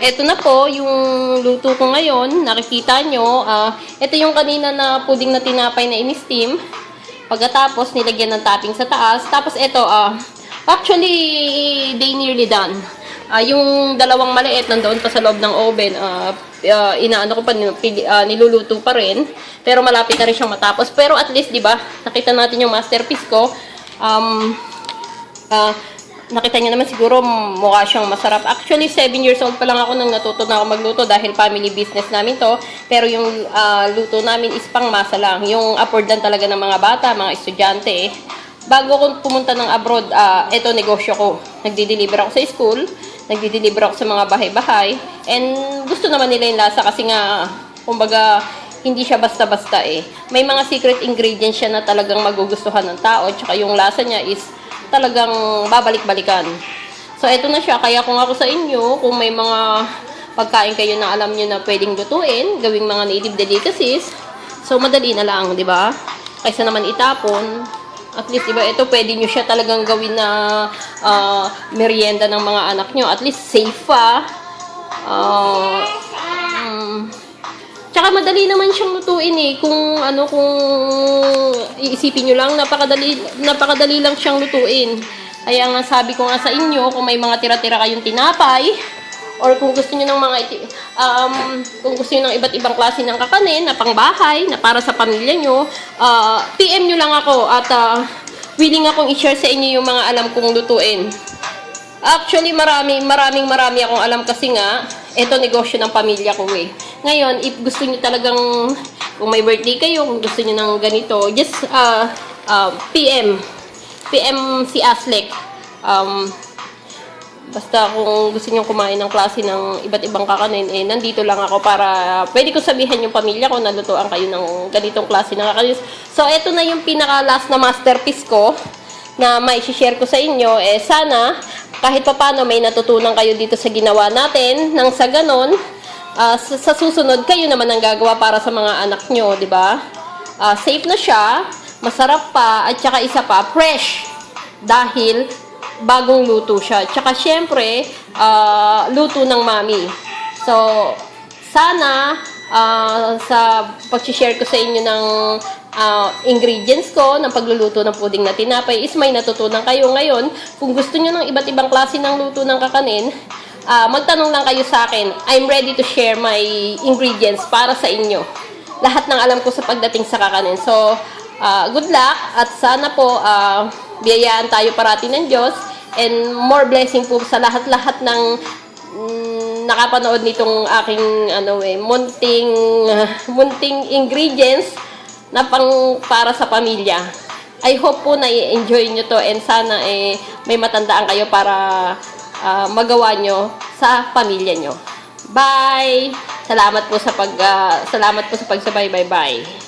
Eto na po yung luto ko ngayon. Nakikita nyo. Ito yung kanina na puding na tinapay na in-steam. Pagkatapos, nilagyan ng topping sa taas. Tapos ito, actually, they nearly done. Yung dalawang maliit nandoon pa sa loob ng oven. Inaano ko pa, niluluto pa rin. Pero malapit na rin siyang matapos. Pero at least, di ba, nakita natin yung masterpiece ko. Nakita niyo naman siguro mukha siyang masarap. Actually, 7 years old pa lang ako nang natuto na ako magluto dahil family business namin to. Pero yung luto namin is pang masa lang. Yung afford lang talaga ng mga bata, mga estudyante. Bago ko pumunta ng abroad, ito negosyo ko. Nagdi-deliver ako sa school, nagdi-deliver ako sa mga bahay-bahay. And gusto naman nila yung lasa kasi nga, kumbaga, hindi siya basta-basta eh. May mga secret ingredients siya na talagang magugustuhan ng tao. Tsaka yung lasa niya is talagang babalik-balikan. So, eto na siya. Kaya kung ako sa inyo, kung may mga pagkain kayo na alam nyo na pwedeng lutuin, gawing mga native delicacies, so, madali na lang, di ba? Kaysa naman itapon. At least, di ba, ito pwede nyo siya talagang gawin na merienda ng mga anak nyo. At least, safe pa. Tsaka madali naman siyang lutuin eh. Kung iisipin nyo lang, napakadali lang siyang lutuin. Kaya nga sabi ko nga sa inyo, kung may mga tira-tira kayong tinapay, or kung gusto niyo ng mga kung gusto niyo ng iba't ibang klase ng kakanin na pangbahay, na para sa pamilya nyo, PM nyo lang ako at willing akong i-share sa inyo yung mga alam kong lutuin. Actually, marami akong alam kasi nga, ito negosyo ng pamilya ko eh. Ngayon, if gusto niyo talagang, kung may birthday kayo, kung gusto niyo ng ganito, just PM si Aslek. Basta kung gusto niyo kumain ng klase ng iba't ibang kakanin, eh, nandito lang ako para pwede ko sabihan yung pamilya ko na lutuan kayo ng ganitong klase ng kakanin. So, ito na yung pinaka-last na masterpiece ko na may share ko sa inyo. Eh, sana kahit papano may natutunan kayo dito sa ginawa natin, nang sa ganon, sa susunod, kayo naman ang gagawa para sa mga anak nyo, di ba? Safe na siya, masarap pa, at saka isa pa, fresh. Dahil, bagong luto siya. Tsaka, syempre, luto ng mami. So, sana, sa pag-share ko sa inyo ng ingredients ko ng pagluluto ng puding na tinapay is may natutunan kayo ngayon. Kung gusto nyo ng iba't ibang klase ng luto ng kakanin, magtanong lang kayo sa akin. I'm ready to share my ingredients para sa inyo. Lahat ng alam ko sa pagdating sa kakanin. So, good luck at sana po biyayaan tayo parati ng Diyos and more blessing po sa lahat-lahat ng nakapanood nitong aking munting ingredients na para sa pamilya. I hope po na i-enjoy nyo to and sana may matandaan kayo para magawa nyo sa pamilya nyo. Bye! Salamat po sa pagsabay. Bye-bye.